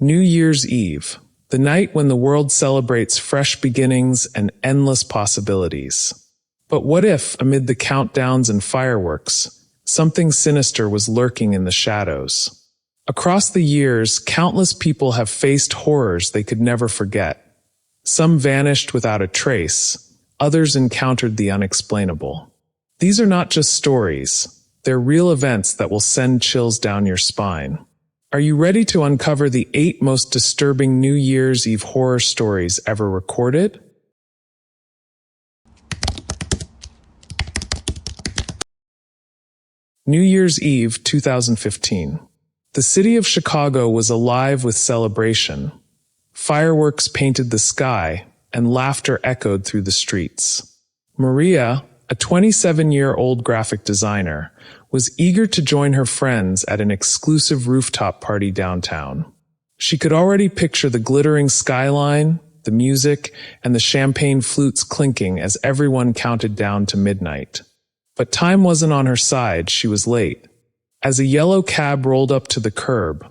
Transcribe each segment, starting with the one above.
New Year's Eve, the night when the world celebrates fresh beginnings and endless possibilities. But what if, amid the countdowns and fireworks, something sinister was lurking in the shadows? Across the years, countless people have faced horrors they could never forget. Some vanished without a trace, others encountered the unexplainable. These are not just stories, they're real events that will send chills down your spine. Are you ready to uncover the 8 most disturbing New Year's Eve horror stories ever recorded? New Year's Eve 2015. The city of Chicago was alive with celebration. Fireworks painted the sky, and laughter echoed through the streets. Maria, a 27-year-old graphic designer, was eager to join her friends at an exclusive rooftop party downtown. She could already picture the glittering skyline, the music, and the champagne flutes clinking as everyone counted down to midnight. But time wasn't on her side, she was late. As a yellow cab rolled up to the curb,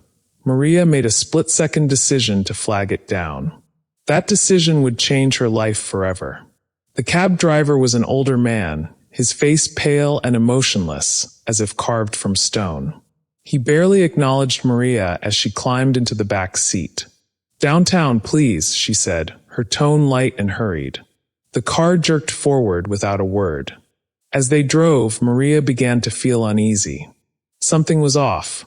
Maria made a split-second decision to flag it down. That decision would change her life forever. The cab driver was an older man, his face pale and emotionless, as if carved from stone. He barely acknowledged Maria as she climbed into the back seat. "Downtown, please," she said, her tone light and hurried. The car jerked forward without a word. As they drove, Maria began to feel uneasy. Something was off.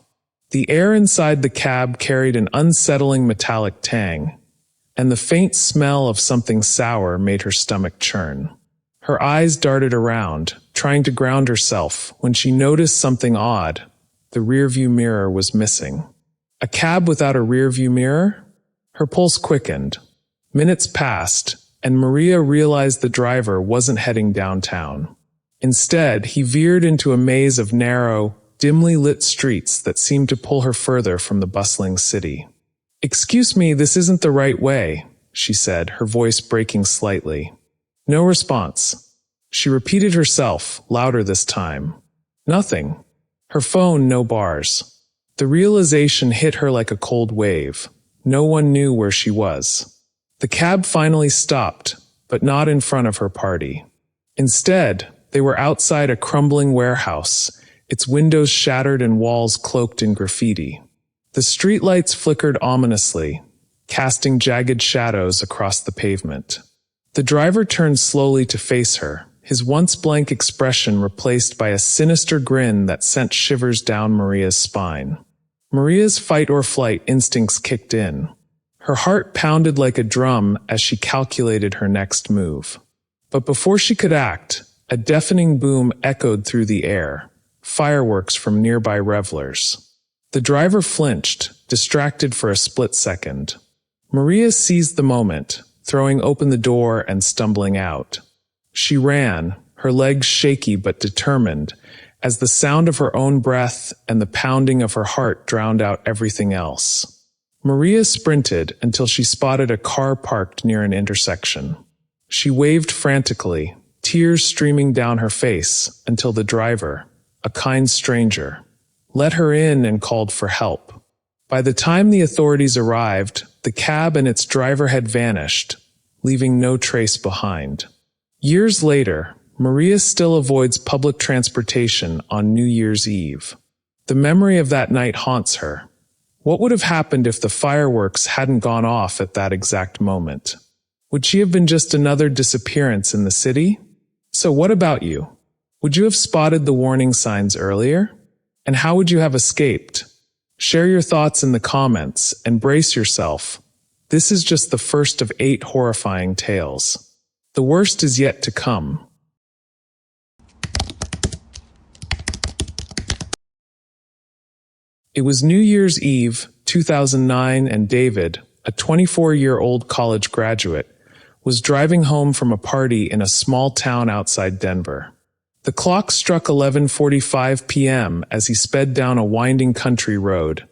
The air inside the cab carried an unsettling metallic tang, and the faint smell of something sour made her stomach churn. Her eyes darted around, trying to ground herself, when she noticed something odd. The rearview mirror was missing. A cab without a rearview mirror? Her pulse quickened. Minutes passed, and Maria realized the driver wasn't heading downtown. Instead, he veered into a maze of narrow, dimly lit streets that seemed to pull her further from the bustling city. "Excuse me, this isn't the right way," she said, her voice breaking slightly. No response. She repeated herself, louder this time. Nothing. Her phone, no bars. The realization hit her like a cold wave. No one knew where she was. The cab finally stopped, but not in front of her party. Instead, they were outside a crumbling warehouse, its windows shattered and walls cloaked in graffiti. The streetlights flickered ominously, casting jagged shadows across the pavement. The driver turned slowly to face her, his once blank expression replaced by a sinister grin that sent shivers down Maria's spine. Maria's fight-or-flight instincts kicked in. Her heart pounded like a drum as she calculated her next move. But before she could act, a deafening boom echoed through the air, fireworks from nearby revelers. The driver flinched, distracted for a split second. Maria seized the moment, throwing open the door and stumbling out. She ran, her legs shaky but determined, as the sound of her own breath and the pounding of her heart drowned out everything else. Maria sprinted until she spotted a car parked near an intersection. She waved frantically, tears streaming down her face, until the driver, a kind stranger, let her in and called for help. By the time the authorities arrived, the cab and its driver had vanished, leaving no trace behind. Years later, Maria still avoids public transportation on New Year's Eve. The memory of that night haunts her. What would have happened if the fireworks hadn't gone off at that exact moment? Would she have been just another disappearance in the city? So what about you? Would you have spotted the warning signs earlier? And how would you have escaped? Share your thoughts in the comments and brace yourself. This is just the first of 8 horrifying tales. The worst is yet to come. It was New Year's Eve, 2009, and David, a 24-year-old college graduate, was driving home from a party in a small town outside Denver. The clock struck 11:45 p.m. as he sped down a winding country road,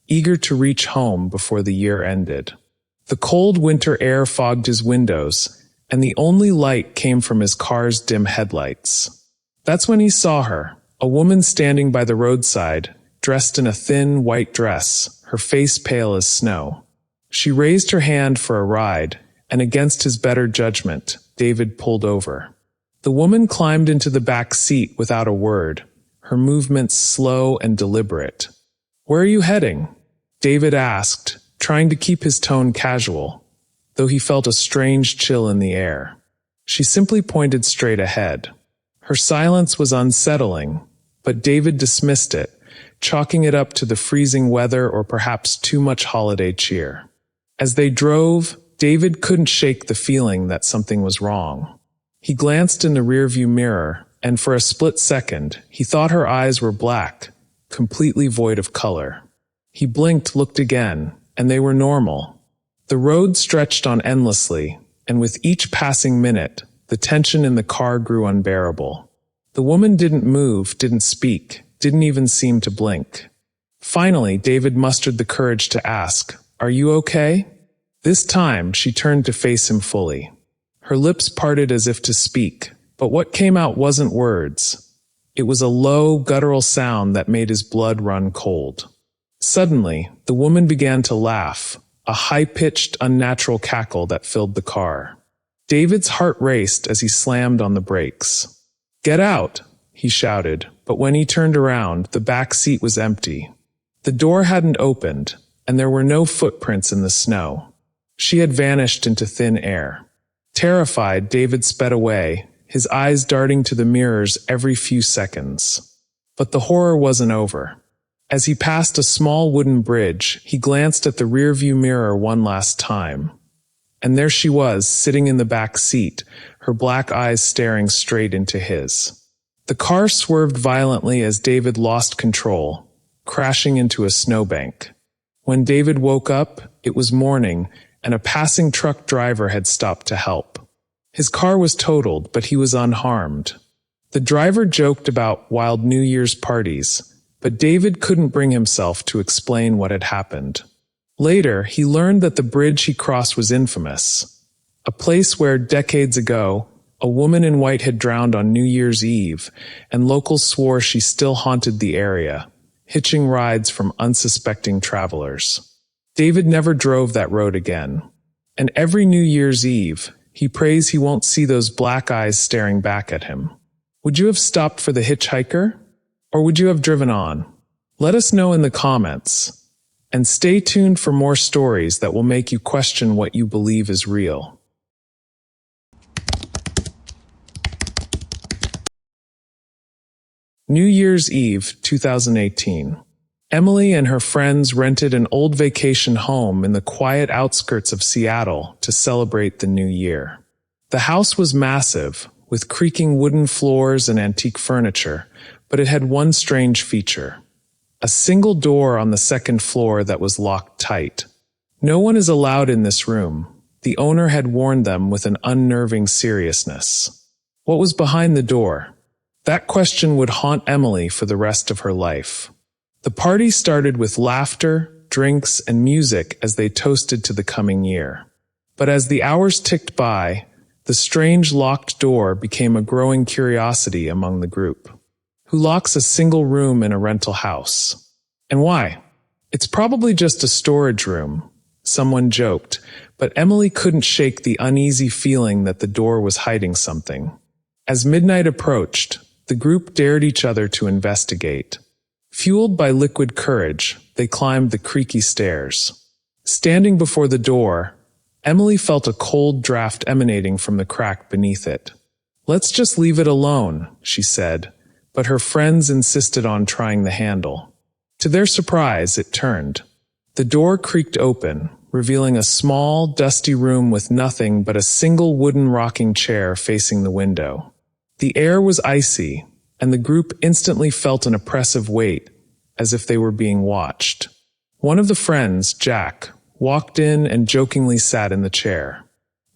eager to reach home before the year ended. The cold winter air fogged his windows, and the only light came from his car's dim headlights. That's when he saw her, a woman standing by the roadside, dressed in a thin, white dress, her face pale as snow. She raised her hand for a ride, and against his better judgment, David pulled over. The woman climbed into the back seat without a word, her movements slow and deliberate. "Where are you heading?" David asked, trying to keep his tone casual, though he felt a strange chill in the air. She simply pointed straight ahead. Her silence was unsettling, but David dismissed it, chalking it up to the freezing weather or perhaps too much holiday cheer. As they drove, David couldn't shake the feeling that something was wrong. He glanced in the rearview mirror, and for a split second, he thought her eyes were black, completely void of color. He blinked, looked again, and they were normal. The road stretched on endlessly, and with each passing minute, the tension in the car grew unbearable. The woman didn't move, didn't speak, didn't even seem to blink. Finally, David mustered the courage to ask, "Are you okay?" This time, she turned to face him fully. Her lips parted as if to speak, but what came out wasn't words. It was a low, guttural sound that made his blood run cold. Suddenly, the woman began to laugh, a high-pitched, unnatural cackle that filled the car. David's heart raced as he slammed on the brakes. "Get out!" he shouted, but when he turned around, the back seat was empty. The door hadn't opened, and there were no footprints in the snow. She had vanished into thin air. Terrified, David sped away, his eyes darting to the mirrors every few seconds. But the horror wasn't over. As he passed a small wooden bridge, he glanced at the rearview mirror one last time. And there she was, sitting in the back seat, her black eyes staring straight into his. The car swerved violently as David lost control, crashing into a snowbank. When David woke up, it was morning, and a passing truck driver had stopped to help. His car was totaled, but he was unharmed. The driver joked about wild New Year's parties, but David couldn't bring himself to explain what had happened. Later, he learned that the bridge he crossed was infamous, a place where, decades ago, a woman in white had drowned on New Year's Eve, and locals swore she still haunted the area, hitching rides from unsuspecting travelers. David never drove that road again, and every New Year's Eve, he prays he won't see those black eyes staring back at him. Would you have stopped for the hitchhiker? Or would you have driven on? Let us know in the comments. And stay tuned for more stories that will make you question what you believe is real. New Year's Eve, 2018. Emily and her friends rented an old vacation home in the quiet outskirts of Seattle to celebrate the new year. The house was massive, with creaking wooden floors and antique furniture, but it had one strange feature. A single door on the second floor that was locked tight. No one is allowed in this room, the owner had warned them with an unnerving seriousness. What was behind the door? That question would haunt Emily for the rest of her life. The party started with laughter, drinks, and music as they toasted to the coming year. But as the hours ticked by, the strange locked door became a growing curiosity among the group. Who locks a single room in a rental house? And why? It's probably just a storage room, someone joked, but Emily couldn't shake the uneasy feeling that the door was hiding something. As midnight approached, the group dared each other to investigate. Fueled by liquid courage, they climbed the creaky stairs. Standing before the door, Emily felt a cold draft emanating from the crack beneath it. "Let's just leave it alone," she said, but her friends insisted on trying the handle. To their surprise, it turned. The door creaked open, revealing a small, dusty room with nothing but a single wooden rocking chair facing the window. The air was icy, and the group instantly felt an oppressive weight, as if they were being watched. One of the friends, Jack, walked in and jokingly sat in the chair.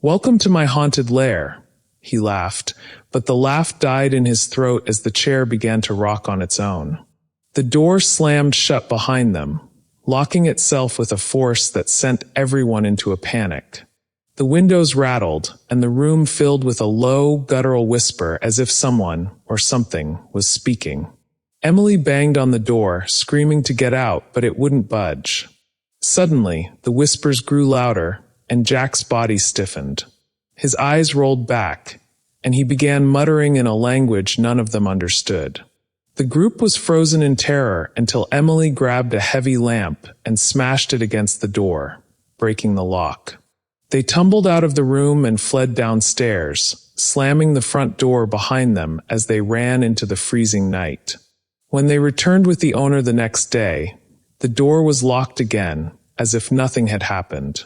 "Welcome to my haunted lair," he laughed, but the laugh died in his throat as the chair began to rock on its own. The door slammed shut behind them, locking itself with a force that sent everyone into a panic. The windows rattled, and the room filled with a low, guttural whisper as if someone, or something, was speaking. Emily banged on the door, screaming to get out, but it wouldn't budge. Suddenly, the whispers grew louder, and Jack's body stiffened. His eyes rolled back, and he began muttering in a language none of them understood. The group was frozen in terror until Emily grabbed a heavy lamp and smashed it against the door, breaking the lock. They tumbled out of the room and fled downstairs, slamming the front door behind them as they ran into the freezing night. When they returned with the owner the next day, the door was locked again, as if nothing had happened.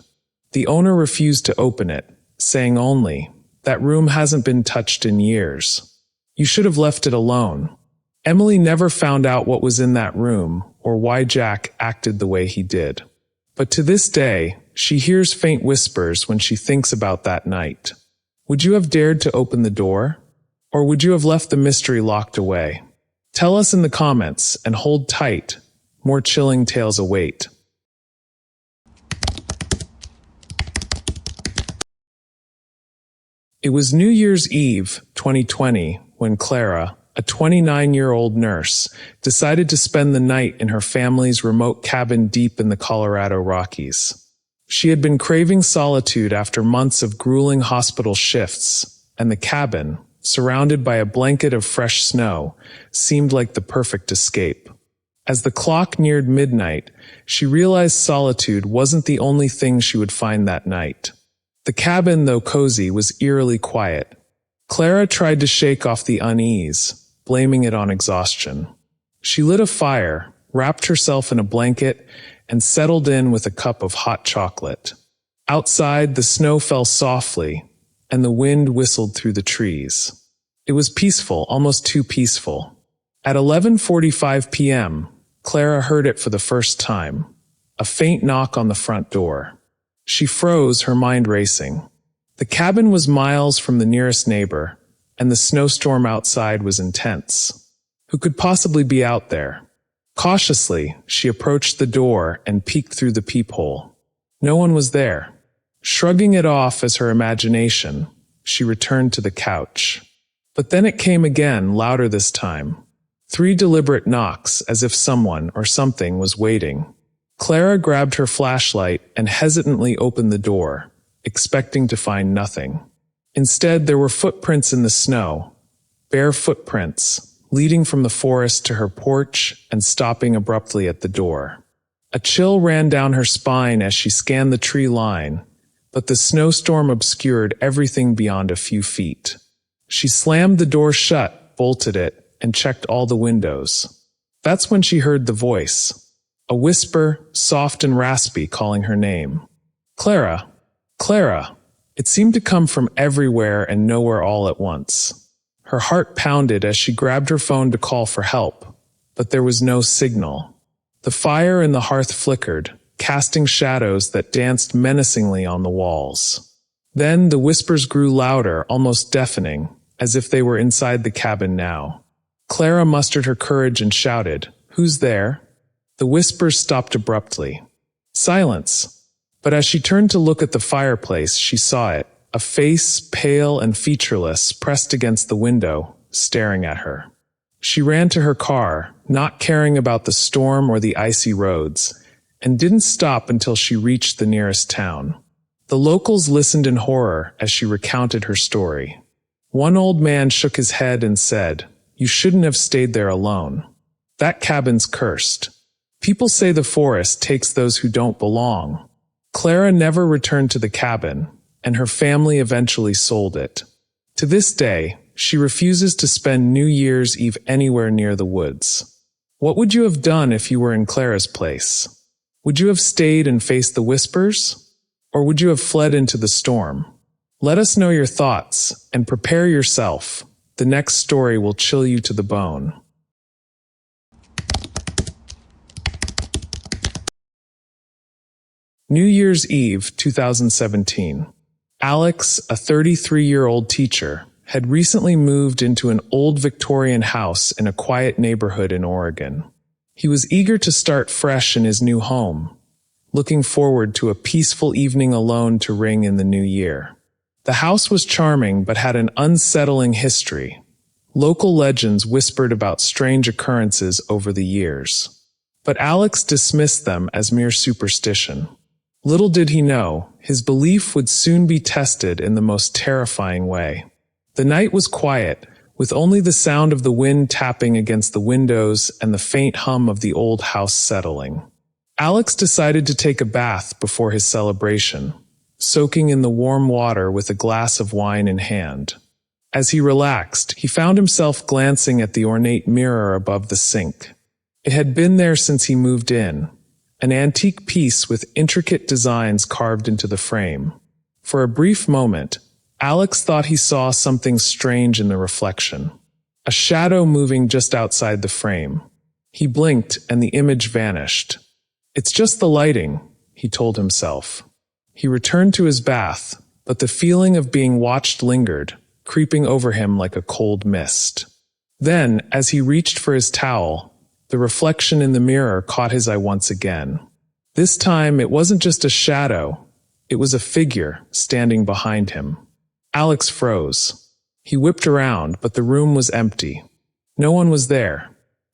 The owner refused to open it, saying only, "That room hasn't been touched in years. You should have left it alone." Emily never found out what was in that room or why Jack acted the way he did. But to this day, she hears faint whispers when she thinks about that night. Would you have dared to open the door? Or would you have left the mystery locked away? Tell us in the comments and hold tight. More chilling tales await. It was New Year's Eve, 2020, when Clara, a 29-year-old nurse, decided to spend the night in her family's remote cabin deep in the Colorado Rockies. She had been craving solitude after months of grueling hospital shifts, and the cabin, surrounded by a blanket of fresh snow, seemed like the perfect escape. As the clock neared midnight, she realized solitude wasn't the only thing she would find that night. The cabin, though cozy, was eerily quiet. Clara tried to shake off the unease, blaming it on exhaustion. She lit a fire, wrapped herself in a blanket, and settled in with a cup of hot chocolate. Outside, the snow fell softly, and the wind whistled through the trees. It was peaceful, almost too peaceful. At 11:45 p.m., Clara heard it for the first time, a faint knock on the front door. She froze, her mind racing. The cabin was miles from the nearest neighbor, and the snowstorm outside was intense. Who could possibly be out there? Cautiously, she approached the door and peeked through the peephole. No one was there. Shrugging it off as her imagination, she returned to the couch. But then it came again, louder this time. 3 deliberate knocks, as if someone or something was waiting. Clara grabbed her flashlight and hesitantly opened the door, expecting to find nothing. Instead, there were footprints in the snow, bare footprints, leading from the forest to her porch and stopping abruptly at the door. A chill ran down her spine as she scanned the tree line, but the snowstorm obscured everything beyond a few feet. She slammed the door shut, bolted it, and checked all the windows. That's when she heard the voice. A whisper, soft and raspy, calling her name. Clara! Clara! It seemed to come from everywhere and nowhere all at once. Her heart pounded as she grabbed her phone to call for help, but there was no signal. The fire in the hearth flickered, casting shadows that danced menacingly on the walls. Then the whispers grew louder, almost deafening, as if they were inside the cabin now. Clara mustered her courage and shouted, "Who's there?" The whispers stopped abruptly. Silence. But as she turned to look at the fireplace, she saw it, a face, pale and featureless, pressed against the window, staring at her. She ran to her car, not caring about the storm or the icy roads, and didn't stop until she reached the nearest town. The locals listened in horror as she recounted her story. One old man shook his head and said, "You shouldn't have stayed there alone. That cabin's cursed. People say the forest takes those who don't belong." Clara never returned to the cabin, and her family eventually sold it. To this day, she refuses to spend New Year's Eve anywhere near the woods. What would you have done if you were in Clara's place? Would you have stayed and faced the whispers? Or would you have fled into the storm? Let us know your thoughts, and prepare yourself. The next story will chill you to the bone. New Year's Eve, 2017. Alex, a 33-year-old teacher, had recently moved into an old Victorian house in a quiet neighborhood in Oregon. He was eager to start fresh in his new home, looking forward to a peaceful evening alone to ring in the new year. The house was charming but had an unsettling history. Local legends whispered about strange occurrences over the years. But Alex dismissed them as mere superstition. Little did he know, his belief would soon be tested in the most terrifying way. The night was quiet, with only the sound of the wind tapping against the windows and the faint hum of the old house settling. Alex decided to take a bath before his celebration, soaking in the warm water with a glass of wine in hand. As he relaxed, he found himself glancing at the ornate mirror above the sink. It had been there since he moved in, an antique piece with intricate designs carved into the frame. For a brief moment, Alex thought he saw something strange in the reflection, a shadow moving just outside the frame. He blinked and the image vanished. "It's just the lighting," he told himself. He returned to his bath, but the feeling of being watched lingered, creeping over him like a cold mist. Then, as he reached for his towel, the reflection in the mirror caught his eye once again. This time, it wasn't just a shadow, it was a figure standing behind him. Alex froze. He whipped around, but the room was empty. No one was there.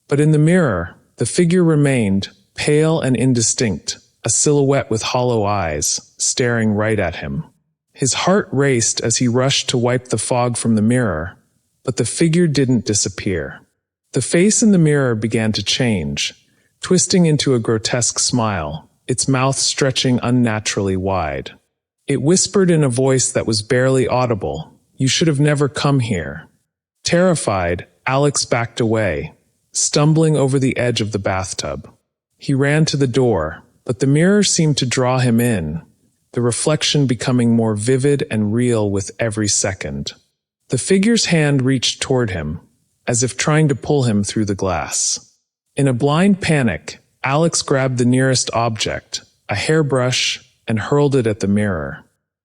But in the mirror, the figure remained, pale and indistinct, a silhouette with hollow eyes, staring right at him. His heart raced as he rushed to wipe the fog from the mirror, but the figure didn't disappear. The face in the mirror began to change, twisting into a grotesque smile, its mouth stretching unnaturally wide. It whispered in a voice that was barely audible, "You should have never come here." Terrified, Alex backed away, stumbling over the edge of the bathtub. He ran to the door, but the mirror seemed to draw him in, the reflection becoming more vivid and real with every second. The figure's hand reached toward him, as if trying to pull him through the glass. In a blind panic, Alex grabbed the nearest object, a hairbrush, and hurled it at the mirror.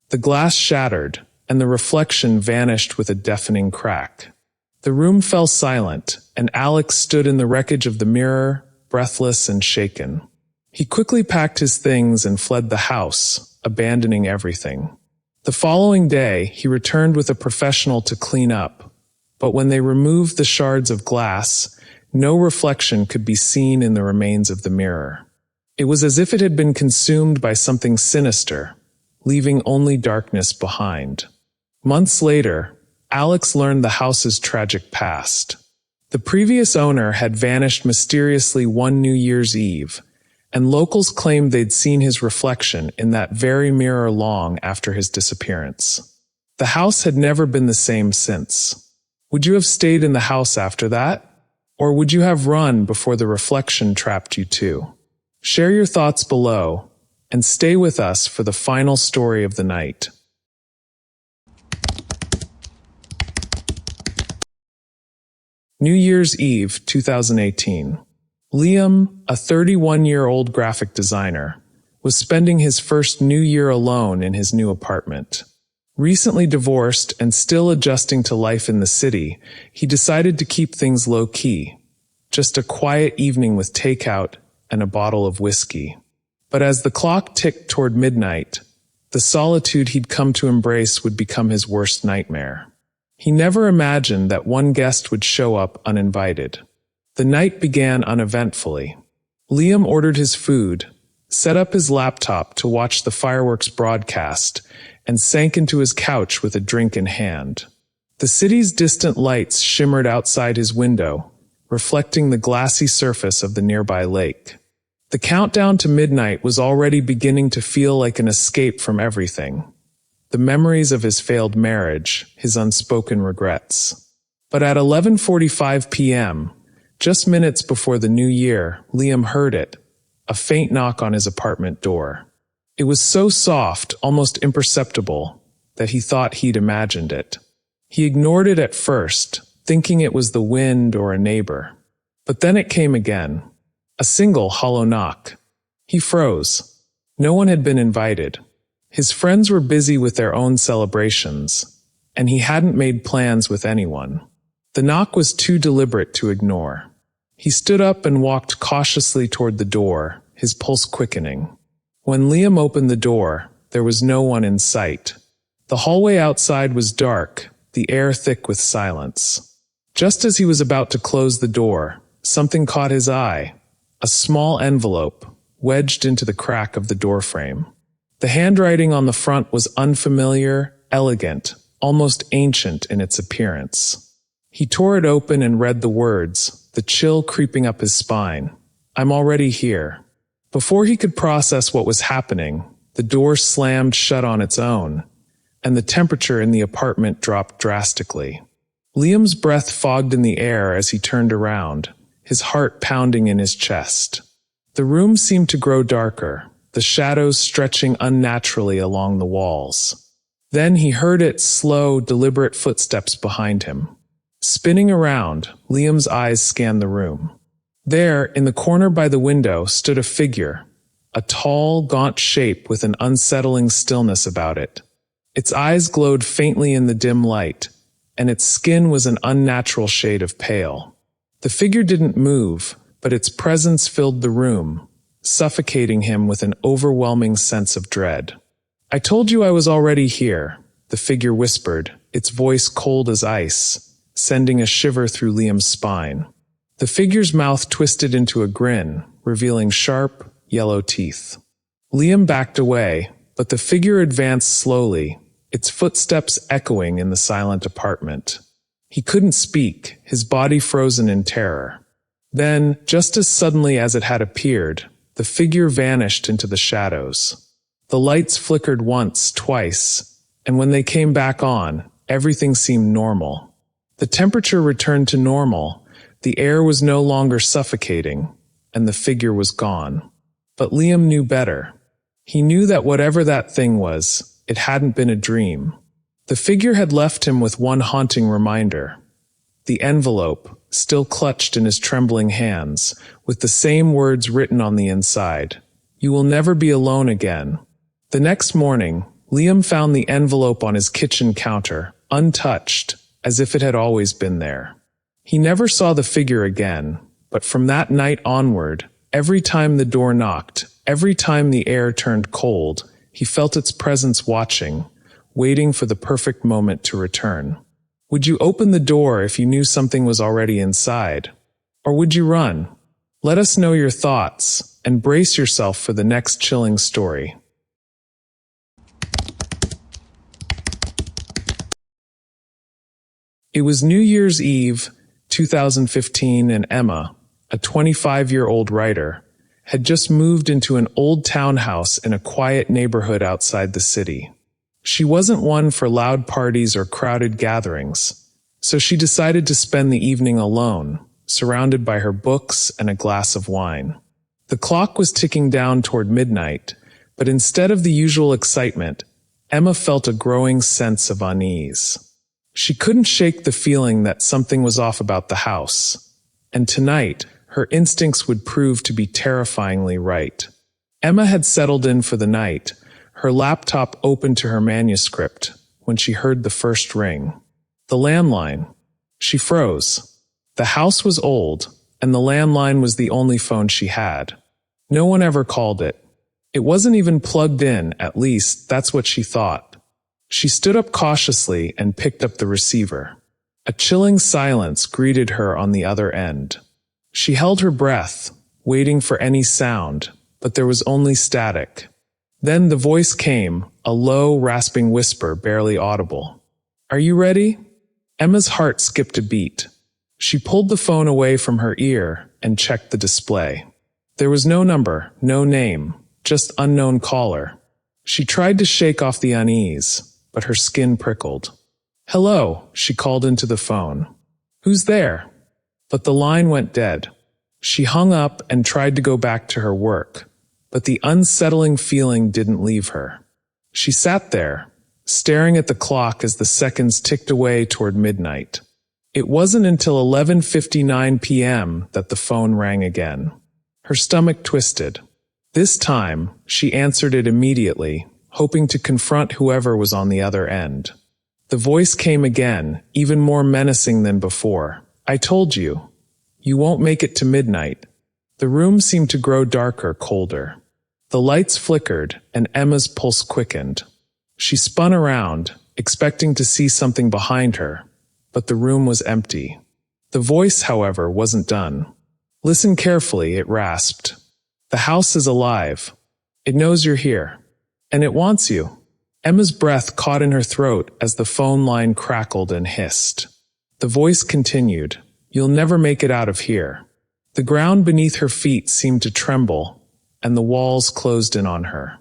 The glass shattered, and the reflection vanished with a deafening crack. The room fell silent, and Alex stood in the wreckage of the mirror, breathless and shaken. He quickly packed his things and fled the house, abandoning everything. The following day, he returned with a professional to clean up, but when they removed the shards of glass, no reflection could be seen in the remains of the mirror. It was as if it had been consumed by something sinister, leaving only darkness behind. Months later, Alex learned the house's tragic past. The previous owner had vanished mysteriously one New Year's Eve, and locals claimed they'd seen his reflection in that very mirror long after his disappearance. The house had never been the same since. Would you have stayed in the house after that? Or would you have run before the reflection trapped you too? Share your thoughts below, and stay with us for the final story of the night. New Year's Eve, 2018. Liam, a 31-year-old graphic designer, was spending his first New Year alone in his new apartment. Recently divorced and still adjusting to life in the city, he decided to keep things low-key, just a quiet evening with takeout and a bottle of whiskey. But as the clock ticked toward midnight, the solitude he'd come to embrace would become his worst nightmare. He never imagined that one guest would show up uninvited. The night began uneventfully. Liam ordered his food, set up his laptop to watch the fireworks broadcast, and sank into his couch with a drink in hand. The city's distant lights shimmered outside his window, reflecting the glassy surface of the nearby lake. The countdown to midnight was already beginning to feel like an escape from everything. The memories of his failed marriage, his unspoken regrets. But at 11:45 p.m., just minutes before the new year, Liam heard it, a faint knock on his apartment door. It was so soft, almost imperceptible, that he thought he'd imagined it. He ignored it at first, thinking it was the wind or a neighbor. But then it came again, a single hollow knock. He froze. No one had been invited. His friends were busy with their own celebrations, and he hadn't made plans with anyone. The knock was too deliberate to ignore. He stood up and walked cautiously toward the door, his pulse quickening. When Liam opened the door, there was no one in sight. The hallway outside was dark, the air thick with silence. Just as he was about to close the door, something caught his eye, a small envelope wedged into the crack of the doorframe. The handwriting on the front was unfamiliar, elegant, almost ancient in its appearance. He tore it open and read the words, the chill creeping up his spine. "I'm already here." Before he could process what was happening, the door slammed shut on its own, and the temperature in the apartment dropped drastically. Liam's breath fogged in the air as he turned around, his heart pounding in his chest. The room seemed to grow darker, the shadows stretching unnaturally along the walls. Then he heard its slow, deliberate footsteps behind him. Spinning around, Liam's eyes scanned the room. There, in the corner by the window, stood a figure, a tall, gaunt shape with an unsettling stillness about it. Its eyes glowed faintly in the dim light, and its skin was an unnatural shade of pale. The figure didn't move, but its presence filled the room, suffocating him with an overwhelming sense of dread. "I told you I was already here," the figure whispered, its voice cold as ice, sending a shiver through Liam's spine. The figure's mouth twisted into a grin, revealing sharp, yellow teeth. Liam backed away, but the figure advanced slowly, its footsteps echoing in the silent apartment. He couldn't speak, his body frozen in terror. Then, just as suddenly as it had appeared, the figure vanished into the shadows. The lights flickered once, twice, and when they came back on, everything seemed normal. The temperature returned to normal, the air was no longer suffocating, and the figure was gone. But Liam knew better. He knew that whatever that thing was, it hadn't been a dream. The figure had left him with one haunting reminder. The envelope, still clutched in his trembling hands, with the same words written on the inside. "You will never be alone again." The next morning, Liam found the envelope on his kitchen counter, untouched, as if it had always been there. He never saw the figure again, but from that night onward, every time the door knocked, every time the air turned cold, he felt its presence watching, waiting for the perfect moment to return. Would you open the door if you knew something was already inside? Or would you run? Let us know your thoughts, and brace yourself for the next chilling story. It was New Year's Eve, 2015, and Emma, a 25-year-old writer, had just moved into an old townhouse in a quiet neighborhood outside the city. She wasn't one for loud parties or crowded gatherings, so she decided to spend the evening alone, surrounded by her books and a glass of wine. The clock was ticking down toward midnight, but instead of the usual excitement, Emma felt a growing sense of unease. She couldn't shake the feeling that something was off about the house, and tonight, her instincts would prove to be terrifyingly right. Emma had settled in for the night, her laptop open to her manuscript, when she heard the first ring. The landline. She froze. The house was old, and the landline was the only phone she had. No one ever called it. It wasn't even plugged in, at least that's what she thought. She stood up cautiously and picked up the receiver. A chilling silence greeted her on the other end. She held her breath, waiting for any sound, but there was only static. Then the voice came, a low, rasping whisper barely audible. "Are you ready?" Emma's heart skipped a beat. She pulled the phone away from her ear and checked the display. There was no number, no name, just unknown caller. She tried to shake off the unease, but her skin prickled. "Hello," she called into the phone. "Who's there?" But the line went dead. She hung up and tried to go back to her work, but the unsettling feeling didn't leave her. She sat there, staring at the clock as the seconds ticked away toward midnight. It wasn't until 11:59 p.m. that the phone rang again. Her stomach twisted. This time, she answered it immediately, hoping to confront whoever was on the other end. The voice came again, even more menacing than before. "I told you. You won't make it to midnight." The room seemed to grow darker, colder. The lights flickered, and Emma's pulse quickened. She spun around, expecting to see something behind her, but the room was empty. The voice, however, wasn't done. Listen carefully, it rasped. The house is alive. It knows you're here. And it wants you. Emma's breath caught in her throat as the phone line crackled and hissed. The voice continued, "You'll never make it out of here." The ground beneath her feet seemed to tremble, and the walls closed in on her.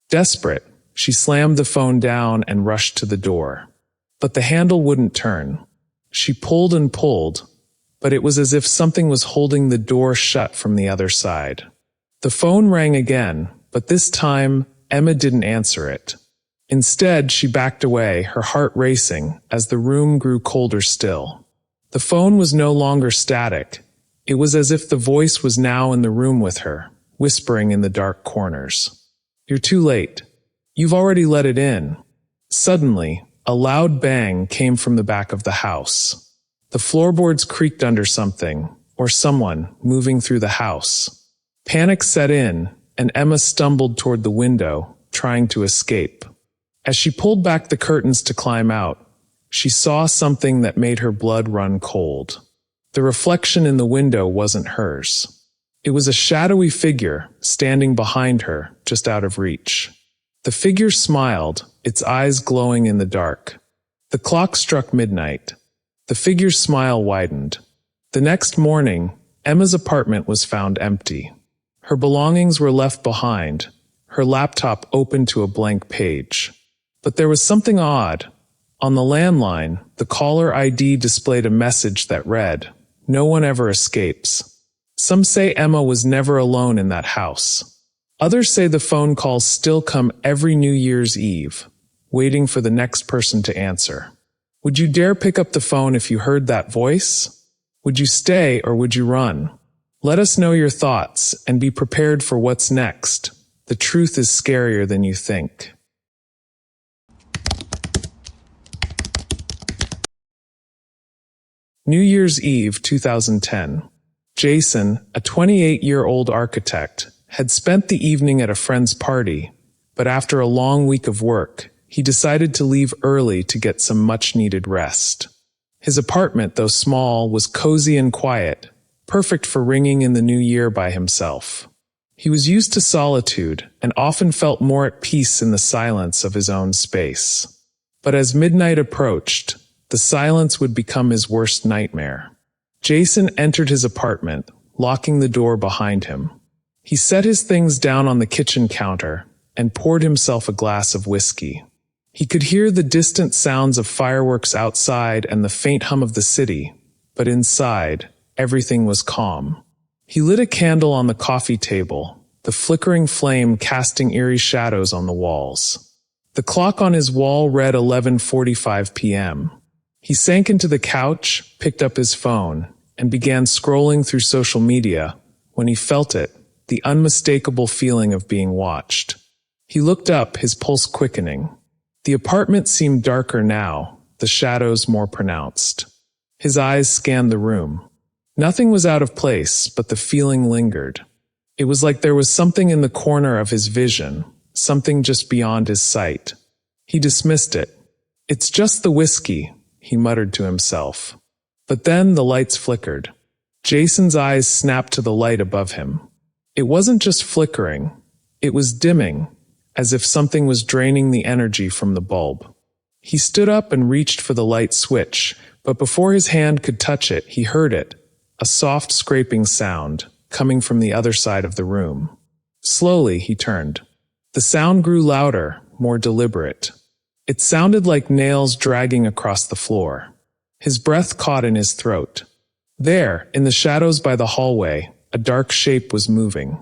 Desperate, she slammed the phone down and rushed to the door. But the handle wouldn't turn. She pulled and pulled, but it was as if something was holding the door shut from the other side. The phone rang again, but this time, Emma didn't answer it. Instead, she backed away, her heart racing, as the room grew colder still. The phone was no longer static. It was as if the voice was now in the room with her, whispering in the dark corners. "You're too late. You've already let it in." Suddenly, a loud bang came from the back of the house. The floorboards creaked under something, or someone, moving through the house. Panic set in, and Emma stumbled toward the window, trying to escape. As she pulled back the curtains to climb out, she saw something that made her blood run cold. The reflection in the window wasn't hers. It was a shadowy figure, standing behind her, just out of reach. The figure smiled, its eyes glowing in the dark. The clock struck midnight. The figure's smile widened. The next morning, Emma's apartment was found empty. Her belongings were left behind, her laptop open to a blank page. But there was something odd. On the landline, the caller ID displayed a message that read, "No one ever escapes." Some say Emma was never alone in that house. Others say the phone calls still come every New Year's Eve, waiting for the next person to answer. Would you dare pick up the phone if you heard that voice? Would you stay or would you run? Let us know your thoughts and be prepared for what's next. The truth is scarier than you think. New Year's Eve 2010. Jason, a 28-year-old architect, had spent the evening at a friend's party, but after a long week of work, he decided to leave early to get some much-needed rest. His apartment, though small, was cozy and quiet, perfect for ringing in the new year by himself. He was used to solitude and often felt more at peace in the silence of his own space. But as midnight approached, the silence would become his worst nightmare. Jason entered his apartment, locking the door behind him. He set his things down on the kitchen counter and poured himself a glass of whiskey. He could hear the distant sounds of fireworks outside and the faint hum of the city, but inside, everything was calm. He lit a candle on the coffee table, the flickering flame casting eerie shadows on the walls. The clock on his wall read 11:45 p.m. He sank into the couch, picked up his phone, and began scrolling through social media when he felt it, the unmistakable feeling of being watched. He looked up, his pulse quickening. The apartment seemed darker now, the shadows more pronounced. His eyes scanned the room. Nothing was out of place, but the feeling lingered. It was like there was something in the corner of his vision, something just beyond his sight. He dismissed it. "It's just the whiskey," he muttered to himself. But then the lights flickered. Jason's eyes snapped to the light above him. It wasn't just flickering, it was dimming, as if something was draining the energy from the bulb. He stood up and reached for the light switch, but before his hand could touch it, he heard it, a soft scraping sound, coming from the other side of the room. Slowly, he turned. The sound grew louder, more deliberate. It sounded like nails dragging across the floor. His breath caught in his throat. There, in the shadows by the hallway, a dark shape was moving.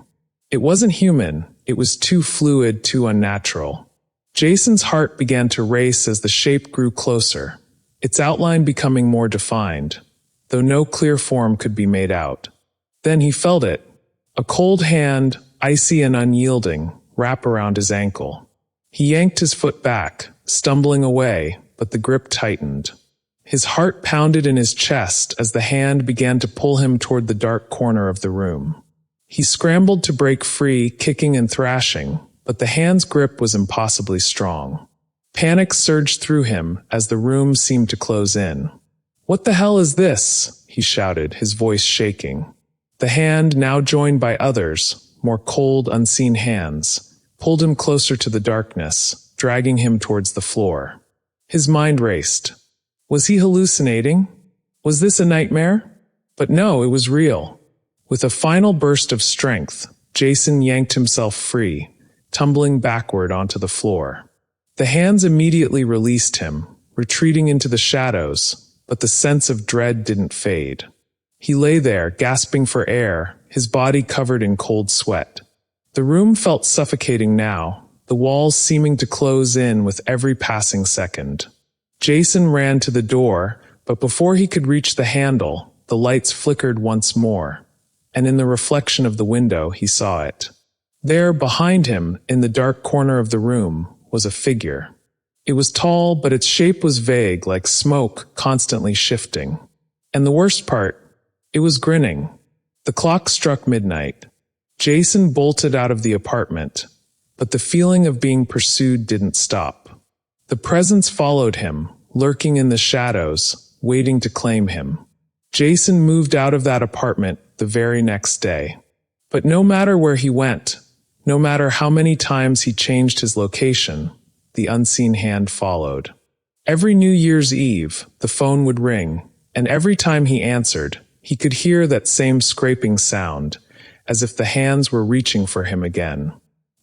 It wasn't human, it was too fluid, too unnatural. Jason's heart began to race as the shape grew closer, its outline becoming more defined, though no clear form could be made out. Then he felt it, a cold hand, icy and unyielding, wrap around his ankle. He yanked his foot back, stumbling away, but the grip tightened. His heart pounded in his chest as the hand began to pull him toward the dark corner of the room. He scrambled to break free, kicking and thrashing, but the hand's grip was impossibly strong. Panic surged through him as the room seemed to close in. "What the hell is this?" he shouted, his voice shaking. The hand, now joined by others, more cold, unseen hands, pulled him closer to the darkness, dragging him towards the floor. His mind raced. Was he hallucinating? Was this a nightmare? But no, it was real. With a final burst of strength, Jason yanked himself free, tumbling backward onto the floor. The hands immediately released him, retreating into the shadows, but the sense of dread didn't fade. He lay there, gasping for air, his body covered in cold sweat. The room felt suffocating now, the walls seeming to close in with every passing second. Jason ran to the door, but before he could reach the handle, the lights flickered once more, and in the reflection of the window he saw it. There, behind him, in the dark corner of the room, was a figure. It was tall, but its shape was vague, like smoke constantly shifting. And the worst part, it was grinning. The clock struck midnight. Jason bolted out of the apartment, but the feeling of being pursued didn't stop. The presence followed him, lurking in the shadows, waiting to claim him. Jason moved out of that apartment the very next day. But no matter where he went, no matter how many times he changed his location, the unseen hand followed. Every New Year's Eve, the phone would ring, and every time he answered, he could hear that same scraping sound, as if the hands were reaching for him again.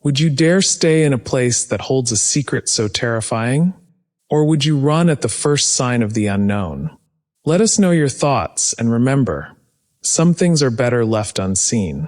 Would you dare stay in a place that holds a secret so terrifying? Or would you run at the first sign of the unknown? Let us know your thoughts, and remember, some things are better left unseen.